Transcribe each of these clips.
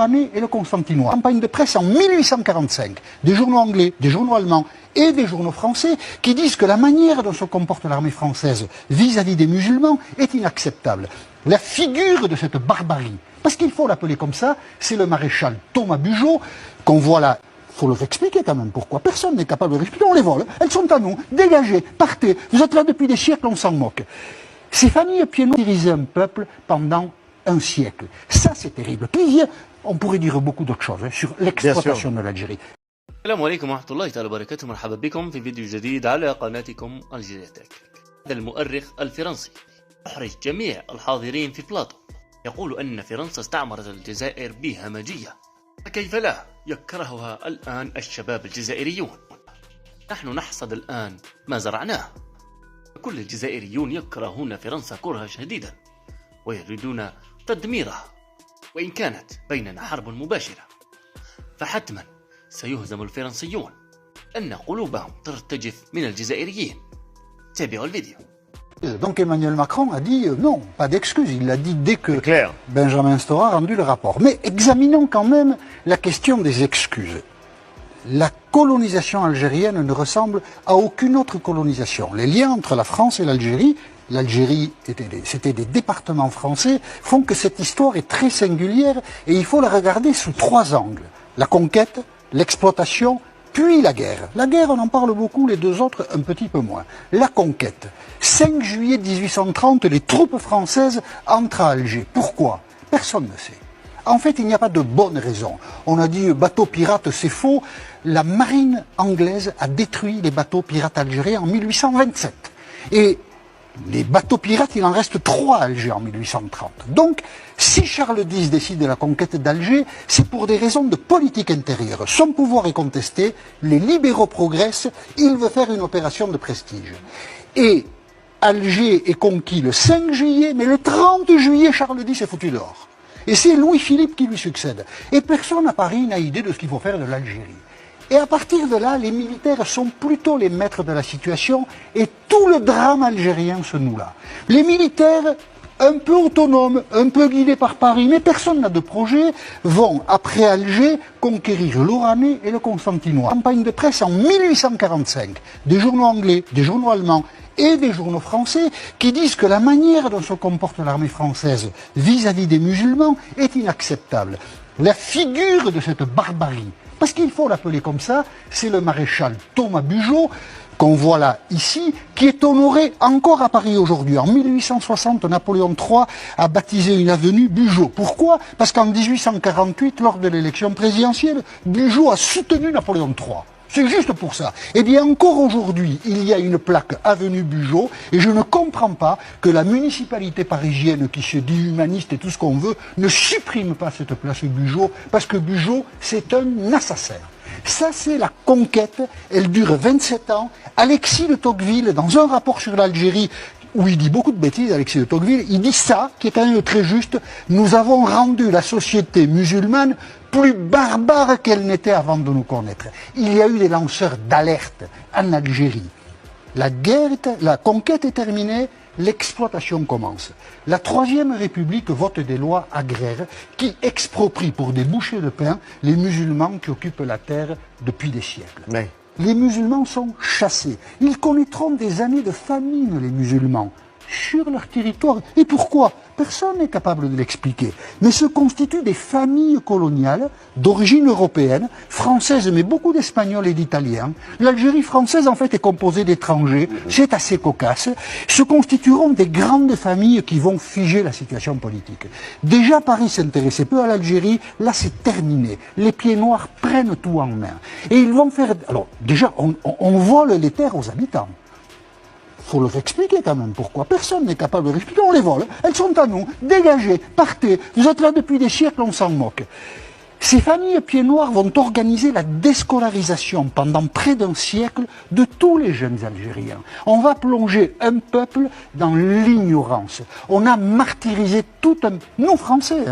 l'Oranais et le Constantinois. Campagne de presse en 1845, des journaux anglais, des journaux allemands et des journaux français qui disent que la manière dont se comporte l'armée française vis-à-vis des musulmans est inacceptable. La figure de cette barbarie, parce qu'il faut l'appeler comme ça, c'est le maréchal Thomas Bugeaud, qu'on voit là. Il faut leur expliquer quand même pourquoi. Personne n'est capable de l'expliquer. On les vole. Elles sont à nous. Dégagez. Partez. Vous êtes là depuis des siècles, on s'en moque. Ces familles pieds noirs dirigeaient un peuple pendant un siècle. Ça, c'est terrible. Puis, on pourrait dire beaucoup d'autres choses sur l'exploitation de l'Algérie. السلام عليكم ورحمة الله تعالى وبركاته. مرحبا بكم في فيديو جديد على قناتكم الجزيرة تك. هذا المؤرخ الفرنسي يحرج جميع الحاضرين في بلاطو، يقول أن فرنسا استعمرت الجزائر بهمجية، فكيف لا يكرهها الآن الشباب الجزائريون. نحن نحصد الآن ما زرعناه. كل الجزائريون يكرهون فرنسا كرها شديدا ويريدون تدميرها، وإن كانت بيننا حرب مباشرة فحتما سيهزم الفرنسيون، أن قلوبهم ترتجف من الجزائريين. تابعوا الفيديو. Donc Emmanuel Macron a dit non, pas d'excuses. Il l'a dit dès que Benjamin Stora a rendu le rapport. Mais examinons quand même la question des excuses. La colonisation algérienne ne ressemble à aucune autre colonisation. Les liens entre la France et l'Algérie, c'était des départements français, font que cette histoire est très singulière et il faut la regarder sous trois angles. La conquête, l'exploitation, puis la guerre. La guerre, on en parle beaucoup, les deux autres un petit peu moins. La conquête. 5 juillet 1830, les troupes françaises entrent à Alger. Pourquoi? Personne ne sait. En fait, il n'y a pas de bonne raison. On a dit bateau pirate, c'est faux. La marine anglaise a détruit les bateaux pirates algériens en 1827. Et les bateaux pirates, il en reste 3 à Alger en 1830. Donc, si Charles X décide de la conquête d'Alger, c'est pour des raisons de politique intérieure. Son pouvoir est contesté, les libéraux progressent, il veut faire une opération de prestige. Et Alger est conquis le 5 juillet, mais le 30 juillet, Charles X est foutu dehors. Et c'est Louis-Philippe qui lui succède. Et personne à Paris n'a idée de ce qu'il faut faire de l'Algérie. Et à partir de là, les militaires sont plutôt les maîtres de la situation et tout le drame algérien se noue là. Les militaires, un peu autonomes, un peu guidés par Paris, mais personne n'a de projet, vont, après Alger, conquérir l'Oranais et le Constantinois. Campagne de presse en 1845, des journaux anglais, des journaux allemands et des journaux français qui disent que la manière dont se comporte l'armée française vis-à-vis des musulmans est inacceptable. La figure de cette barbarie, parce qu'il faut l'appeler comme ça, c'est le maréchal Thomas Bugeaud, qu'on voit là, ici, qui est honoré encore à Paris aujourd'hui. En 1860, Napoléon III a baptisé une avenue Bugeaud. Pourquoi? Parce qu'en 1848, lors de l'élection présidentielle, Bugeaud a soutenu Napoléon III. C'est juste pour ça. Eh bien, encore aujourd'hui, il y a une plaque avenue Bugeaud, et je ne comprends pas que la municipalité parisienne, qui se dit humaniste et tout ce qu'on veut, ne supprime pas cette place Bugeaud, parce que Bugeaud, c'est un assassin. Ça, c'est la conquête, elle dure 27 ans. Alexis de Tocqueville, dans un rapport sur l'Algérie, où il dit beaucoup de bêtises, Alexis de Tocqueville, il dit ça, qui est quand même très juste, nous avons rendu la société musulmane plus barbare qu'elle n'était avant de nous connaître. Il y a eu des lanceurs d'alerte en Algérie. La conquête est terminée, l'exploitation commence. La Troisième République vote des lois agraires qui exproprient pour des bouchées de pain les musulmans qui occupent la terre depuis des siècles. Oui. Les musulmans sont chassés. Ils connaîtront des années de famine, les musulmans, sur leur territoire. Et pourquoi? Personne n'est capable de l'expliquer. Mais se constituent des familles coloniales d'origine européenne, française, mais beaucoup d'Espagnols et d'Italiens. L'Algérie française, en fait, est composée d'étrangers. C'est assez cocasse. Se constitueront des grandes familles qui vont figer la situation politique. Déjà, Paris s'intéressait peu à l'Algérie. Là, c'est terminé. Les pieds noirs prennent tout en main. Et ils vont faire... Alors, déjà, on vole les terres aux habitants. Il faut leur expliquer quand même pourquoi. Personne n'est capable de l'expliquer, on les vole. Elles sont à nous. Dégagez, partez. Vous êtes là depuis des siècles, on s'en moque. Ces familles pieds noirs vont organiser la déscolarisation pendant près d'un siècle de tous les jeunes Algériens. On va plonger un peuple dans l'ignorance. On a martyrisé tout un... Nous, Français,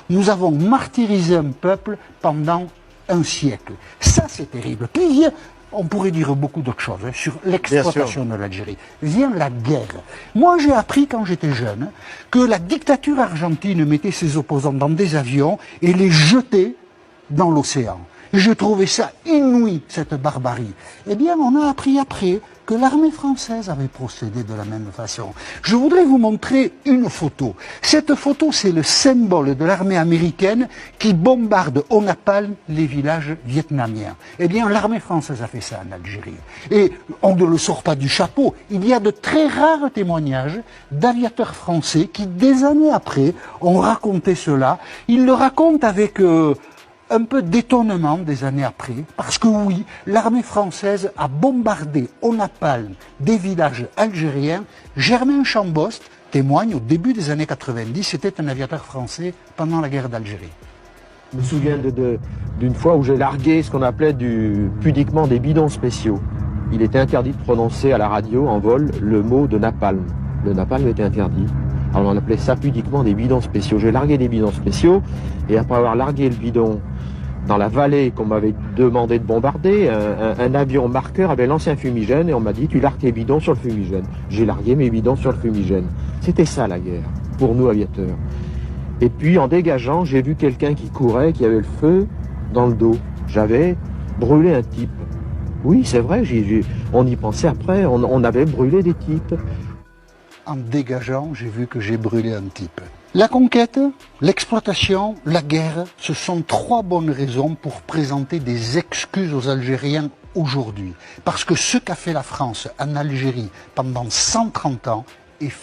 nous avons martyrisé un peuple pendant un siècle. Ça, c'est terrible. Puis, on pourrait dire beaucoup d'autres choses sur l'exploitation de l'Algérie. Vient la guerre. Moi, j'ai appris quand j'étais jeune que la dictature argentine mettait ses opposants dans des avions et les jetait dans l'océan. Je trouvais ça inouï, cette barbarie. Eh bien, on a appris après que l'armée française avait procédé de la même façon. Je voudrais vous montrer une photo. Cette photo, c'est le symbole de l'armée américaine qui bombarde au napalm les villages vietnamiens. Eh bien, l'armée française a fait ça en Algérie. Et on ne le sort pas du chapeau. Il y a de très rares témoignages d'aviateurs français qui, des années après, ont raconté cela. Ils le racontent avec un peu d'étonnement des années après, parce que oui, l'armée française a bombardé au napalm des villages algériens. Germain Chambost témoigne au début des années 90, c'était un aviateur français pendant la guerre d'Algérie. Je me souviens d'une fois où j'ai largué ce qu'on appelait pudiquement des bidons spéciaux. Il était interdit de prononcer à la radio en vol le mot de napalm. Le napalm était interdit. Alors on appelait ça pudiquement des bidons spéciaux. J'ai largué des bidons spéciaux et après avoir largué le bidon dans la vallée qu'on m'avait demandé de bombarder, un avion marqueur avait lancé un fumigène et on m'a dit tu largues tes bidons sur le fumigène. J'ai largué mes bidons sur le fumigène. C'était ça la guerre, pour nous aviateurs. Et puis en dégageant, j'ai vu quelqu'un qui courait, qui avait le feu dans le dos. J'avais brûlé un type. Oui, c'est vrai, on y pensait après, on avait brûlé des types. En dégageant, j'ai vu que j'ai brûlé un type. La conquête, l'exploitation, la guerre, ce sont trois bonnes raisons pour présenter des excuses aux Algériens aujourd'hui. Parce que ce qu'a fait la France en Algérie pendant 130 ans est